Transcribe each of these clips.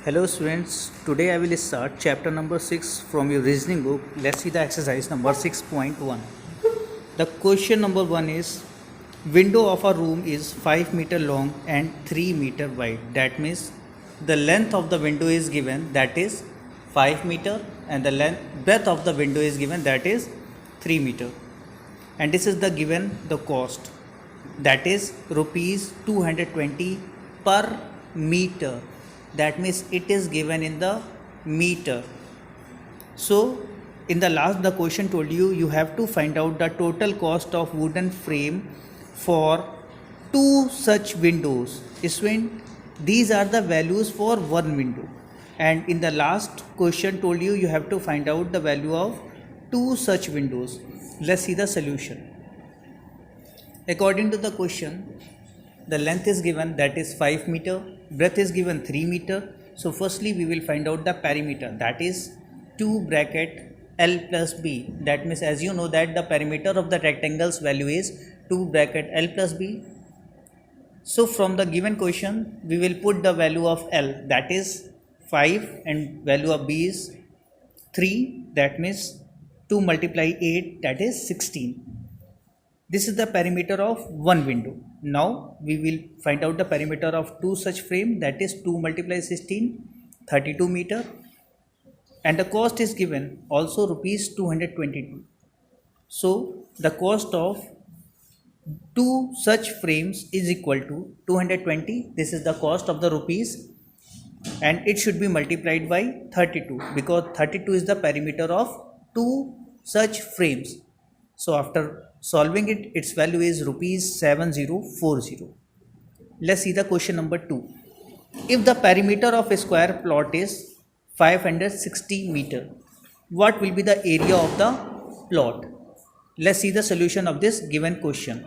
Hello students, today I will start chapter number 6 from your reasoning book. Let's see the exercise number 6.1. The question number 1 is window of a room is 5 meter long and 3 meter wide. That means the length of the window is given, that is 5 meter, and the breadth of the window is given, that is 3 meter. And this is the given the cost, that is rupees 220 per meter. That means it is given in the meter. So in the last the question told you have to find out the total cost of wooden frame for 2 such windows. These are the values for one window, and in the last question told you have to find out the value of 2 such windows. Let's see the solution. According to the question, the length is given, that is 5 meter, breadth is given 3 meter. So firstly we will find out the perimeter, that is 2 bracket L plus B. That means as you know that the perimeter of the rectangle's value is 2 bracket L plus B. So from the given question we will put the value of L, that is 5, and value of B is 3, that means 2 multiply 8, that is 16. This is the perimeter of one window. Now we will find out the perimeter of 2 such frame, that is 2 multiply 16, 32 meter, and the cost is given also rupees 222. So the cost of 2 such frames is equal to 220. This is the cost of the rupees, and it should be multiplied by 32 because 32 is the perimeter of 2 such frames. So after solving it, its value is rupees 7040. Let's see the question number 2. If the perimeter of a square plot is 560 meter, what will be the area of the plot? Let's see the solution of this given question.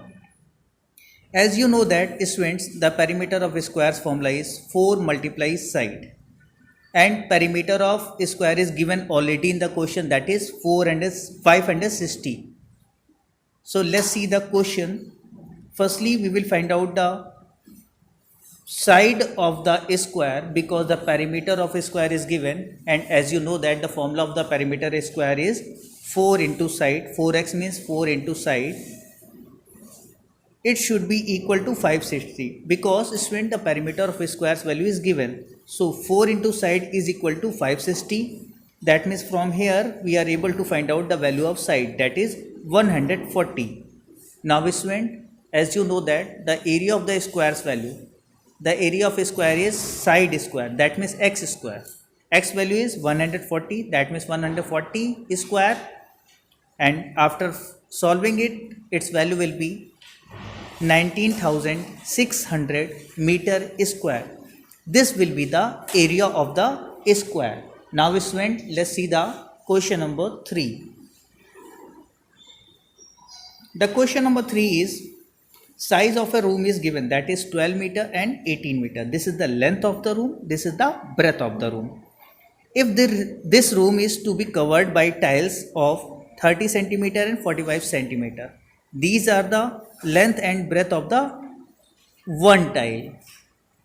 As you know that students, the perimeter of a square's formula is 4 multiply side, and perimeter of a square is given already in the question, that is 560. So let's see the question. Firstly we will find out the side of the square because the perimeter of a square is given, and as you know that the formula of the perimeter square is 4 into side. 4x means 4 into side. It should be equal to 560 because when the perimeter of a square's value is given. So 4 into side is equal to 560. That means from here we are able to find out the value of side, that is 140. Now student, as you know that the area of the square's value, the area of a square is side square, that means x square. X value is 140, that means 140 square, and after solving it, its value will be 19,600 meter square. This will be the area of the square. Now student, let's see the question number 3. The question number 3 is size of a room is given, that is 12 meter and 18 meter. This is the length of the room, this is the breadth of the room. If this room is to be covered by tiles of 30 centimeter and 45 centimeter, these are the length and breadth of the one tile.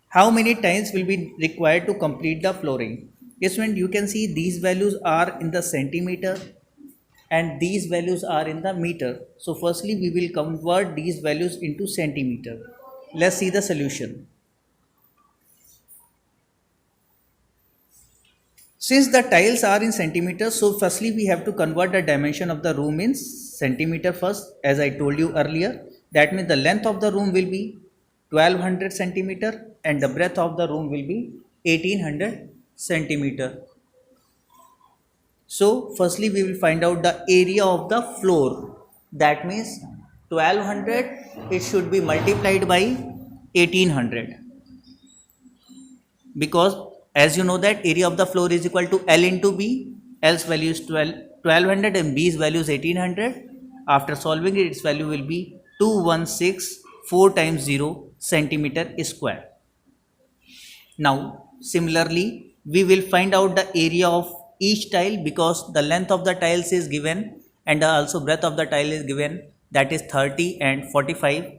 How many tiles will be required to complete the flooring? Yes, when you can see these values are in the centimeter and these values are in the meter. So firstly we will convert these values into centimeter. Let's see the solution. Since the tiles are in centimeters, so firstly we have to convert the dimension of the room in centimeter first, as I told you earlier. That means the length of the room will be 1200 centimeter and the breadth of the room will be 1800 centimeter. So firstly we will find out the area of the floor. That means 1200, it should be multiplied by 1800 because as you know that area of the floor is equal to L into B. L's value is 1200 and B's value is 1800. After solving it, its value will be 2164 times 0 centimeter square. Now similarly we will find out the area of each tile because the length of the tiles is given and also breadth of the tile is given, that is 30 and 45,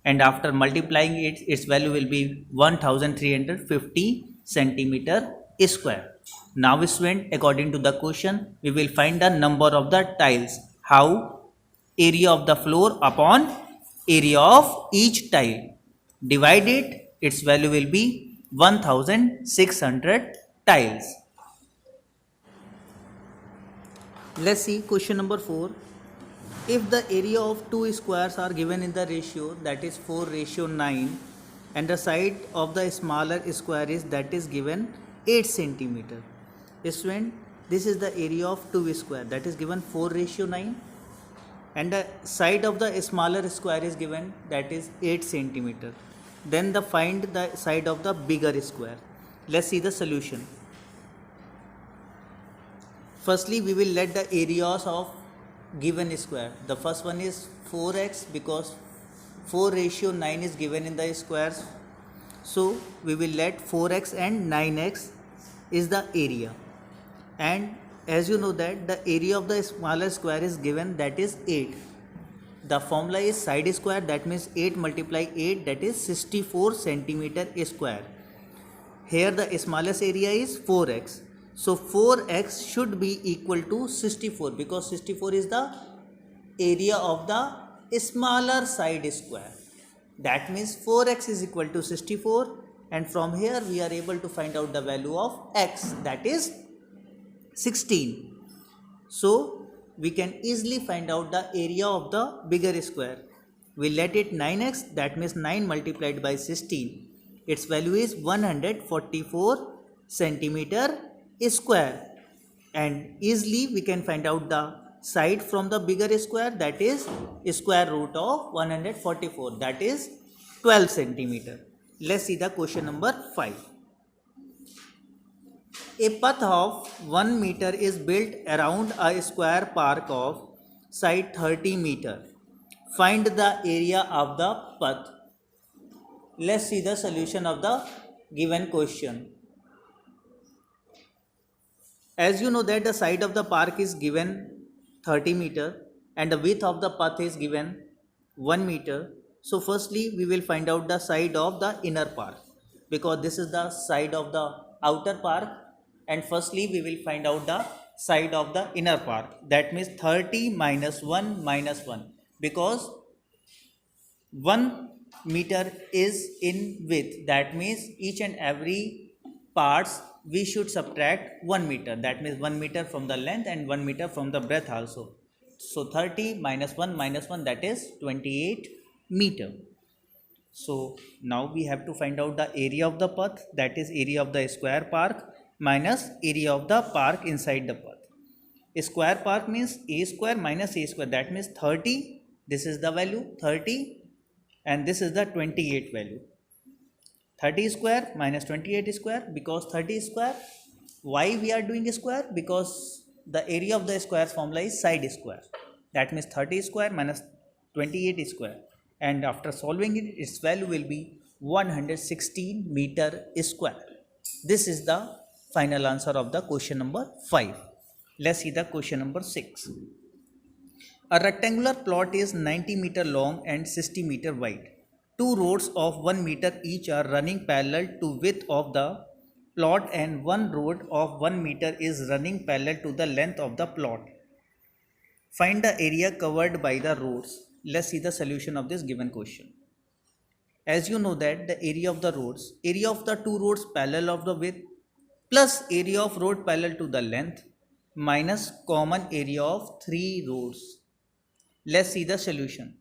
and after multiplying it, its value will be 1350 centimeter square. Now student, according to the question, we will find the number of the tiles. How? Area of the floor upon area of each tile. Divide it, its value will be 1600 tiles. Let's see question number 4. If the area of two squares are given in the ratio that is 4:9 and the side of the smaller square is that is given 8 centimeter. Student, this is the area of two square that is given 4:9 and the side of the smaller square is given that is 8 centimeter. Then find the side of the bigger square. Let's see the solution. Firstly, we will let the areas of given square. The first one is 4x because 4:9 is given in the squares. So we will let 4x and 9x is the area. And as you know that the area of the smaller square is given that is 8. The formula is side square, that means 8 multiply 8, that is 64 centimeter square. Here the smallest area is 4x. So 4x should be equal to 64 because 64 is the area of the smaller side square. That means 4x is equal to 64, and from here we are able to find out the value of x, that is 16. So we can easily find out the area of the bigger square. We let it 9x, that means 9 multiplied by 16. Its value is 144 centimeter square, and easily we can find out the side from the bigger square, that is square root of 144, that is 12 centimeter. Let's see the question number 5. A path of 1 meter is built around a square park of side 30 meter. Find the area of the path. Let's see the solution of the given question. As you know that the side of the park is given 30 meter and the width of the path is given 1 meter. So firstly we will find out the side of the inner park because this is the side of the outer park, and firstly we will find out the side of the inner park. That means 30 minus 1 because 1 meter is in width. That means each and every parts we should subtract 1 meter. That means 1 meter from the length and 1 meter from the breadth also. So 30 minus 1 that is 28 meter. So now we have to find out the area of the path, that is area of the square park minus area of the park inside the path. A square park means a square minus a square, that means 30. This is the value 30 and this is the 28 value. 30 square minus 28 square, because 30 square. Why we are doing a square? Because the area of the square formula is side square. That means 30 square minus 28 square, and after solving it, its value will be 116 meter square. This is the final answer of the question number 5. Let's see the question number 6. A rectangular plot is 90 meter long and 60 meter wide. Two roads of 1 meter each are running parallel to width of the plot, and one road of 1 meter is running parallel to the length of the plot. Find the area covered by the roads. Let's see the solution of this given question. As you know that the area of the roads, area of the two roads parallel of the width plus area of road parallel to the length minus common area of three roads. Let's see the solution.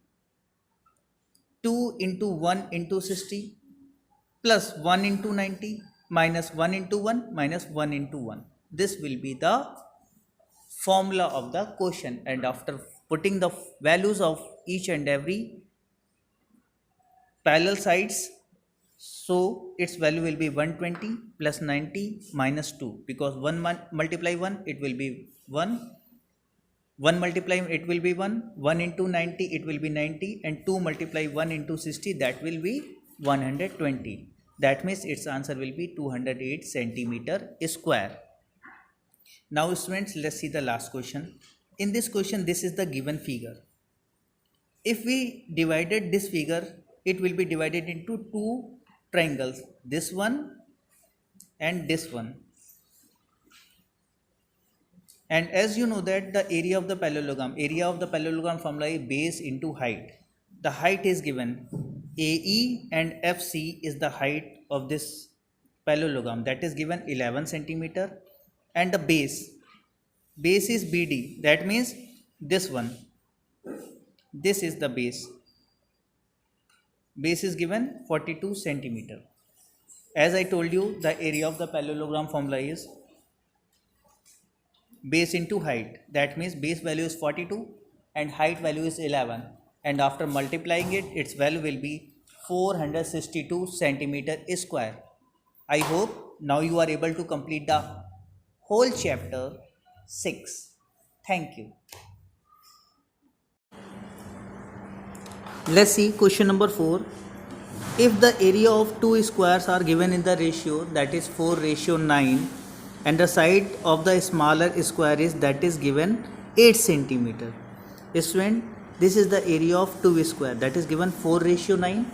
2 into 1 into 60 plus 1 into 90 minus 1 into 1 minus 1 into 1. This will be the formula of the question, and after putting the values of each and every parallel sides, so its value will be 120 plus 90 minus 2, because 1 multiply 1 it will be 1, 1 multiply it will be 1, 1 into 90 it will be 90, and 2 multiply 1 into 60 that will be 120. That means its answer will be 208 centimeter square. Now students, let's see the last question. In this question, this is the given figure. If we divided this figure, it will be divided into two triangles, this one and this one. And as you know that the area of the parallelogram formula is base into height. The height is given AE and FC is the height of this parallelogram, that is given 11 centimeter, and the base is BD, that means this one, this is the base is given 42 centimeter. As I told you, the area of the parallelogram formula is base into height, that means base value is 42 and height value is 11, and after multiplying it, its value will be 462 centimeter square. I hope now you are able to complete the whole chapter 6. Thank you. Let's see question number 4. If the area of two squares are given in the ratio, that is 4:9, and the side of the smaller square is, that is given 8 centimeter. Student, this is the area of two square, that is given 4:9,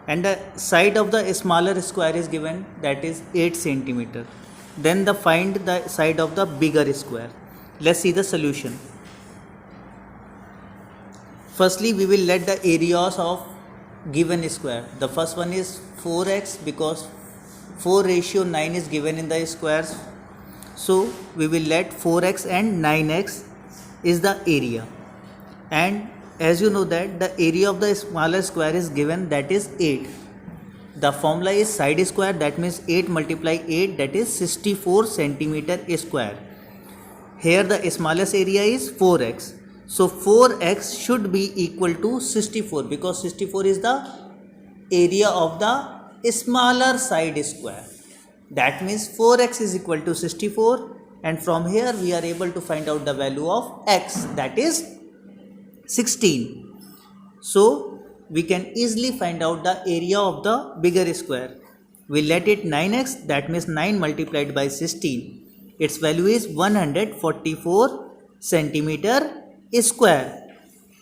and the side of the smaller square is given, that is 8 centimeter. Then find the side of the bigger square. Let's see the solution. Firstly, we will let the areas of given square. The first one is 4x, because 4:9 is given in the squares. So we will let 4x and 9x is the area. And as you know that the area of the smaller square is given, that is 8. The formula is side square, that means 8 multiply 8, that is 64 centimeter square. Here the smallest area is 4x. So 4x should be equal to 64, because 64 is the area of the smaller side square. That means 4x is equal to 64, and from here we are able to find out the value of x, that is 16. So we can easily find out the area of the bigger square. We let it 9x, that means 9 multiplied by 16. Its value is 144 centimeter square,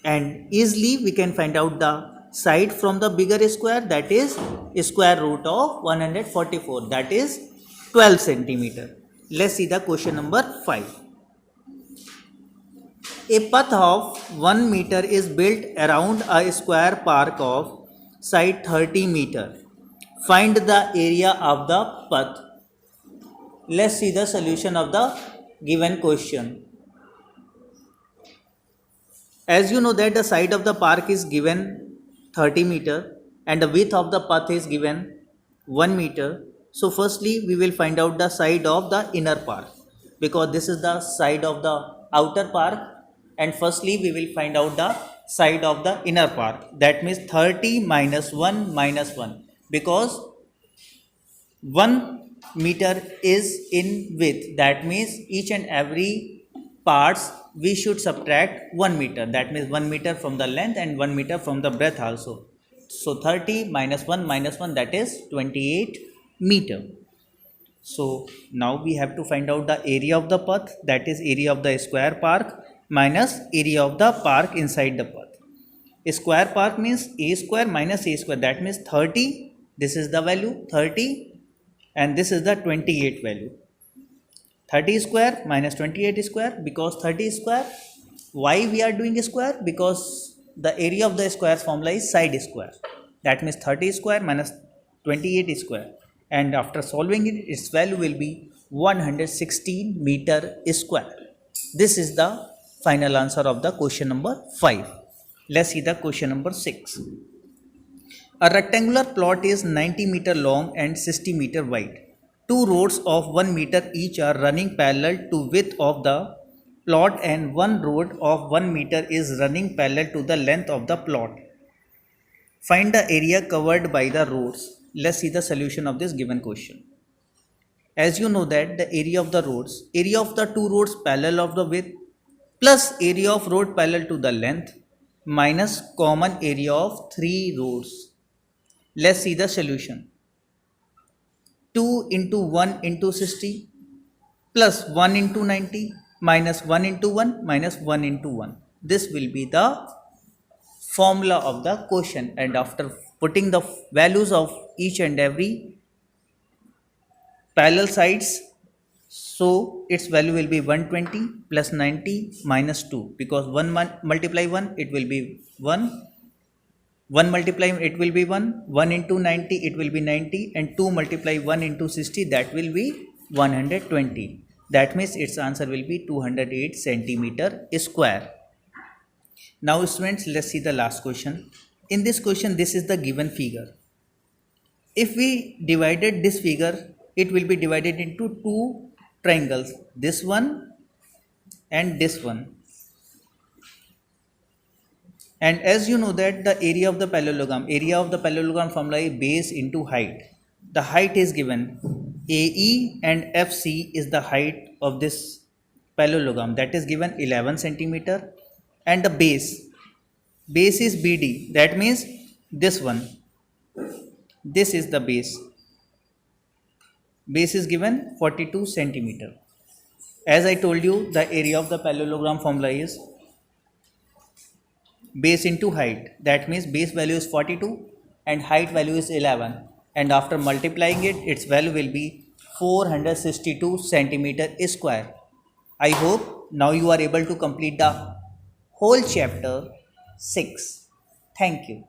and easily we can find out the side from the bigger square, that is square root of 144, that is 12 centimeter. Let's see the question number 5. A path of 1 meter is built around a square park of side 30 meter. Find the area of the path. Let's see the solution of the given question. As you know that the side of the park is given 30 meter and the width of the path is given 1 meter. So firstly we will find out the side of the inner park, because this is the side of the outer park, and firstly we will find out the side of the inner park. That means 30 minus 1, because 1 meter is in width, that means each and every parts we should subtract 1 meter, that means 1 meter from the length and 1 meter from the breadth also. So 30 minus 1, that is 28 meter. So now we have to find out the area of the path, that is area of the square park minus area of the park inside the path. A square park means a square minus a square, that means 30, this is the value 30, and this is the 28 value. 30 square minus 28 square, because 30 square, why we are doing square? Because the area of the square formula is side square, that means 30 square minus 28 square, and after solving it, its value will be 116 meter square. This is the final answer of the question number 5. Let's see the question number 6. A rectangular plot is 90 meter long and 60 meter wide. Two roads of 1 meter each are running parallel to width of the plot, and one road of 1 meter is running parallel to the length of the plot. Find the area covered by the roads. Let's see the solution of this given question. As you know that the area of the roads, area of the two roads parallel of the width plus area of road parallel to the length minus common area of 3 roads. Let's see the solution. 2 into 1 into 60 plus 1 into 90 minus 1 into 1 minus 1 into 1. This will be the formula of the question, and after putting the values of each and every parallel sides So its value will be 120 plus 90 minus 2, because 1 multiply 1 it will be 1, 1 multiply it will be 1, 1 into 90 it will be 90, and 2 multiply 1 into 60 that will be 120. That means its answer will be 208 centimeter square. Now students, let's see the last question. In this question, this is the given figure. If we divided this figure, it will be divided into two triangles, this one and this one. And as you know that the area of the parallelogram formula is base into height. The height is given. AE and FC is the height of this parallelogram, that is given 11 centimeter, and the base is BD, that means this one. This is the base. Base is given 42 centimeter. As I told you, the area of the parallelogram formula is base into height. That means base value is 42 and height value is 11. And after multiplying it, its value will be 462 centimeter square. I hope now you are able to complete the whole chapter 6. Thank you.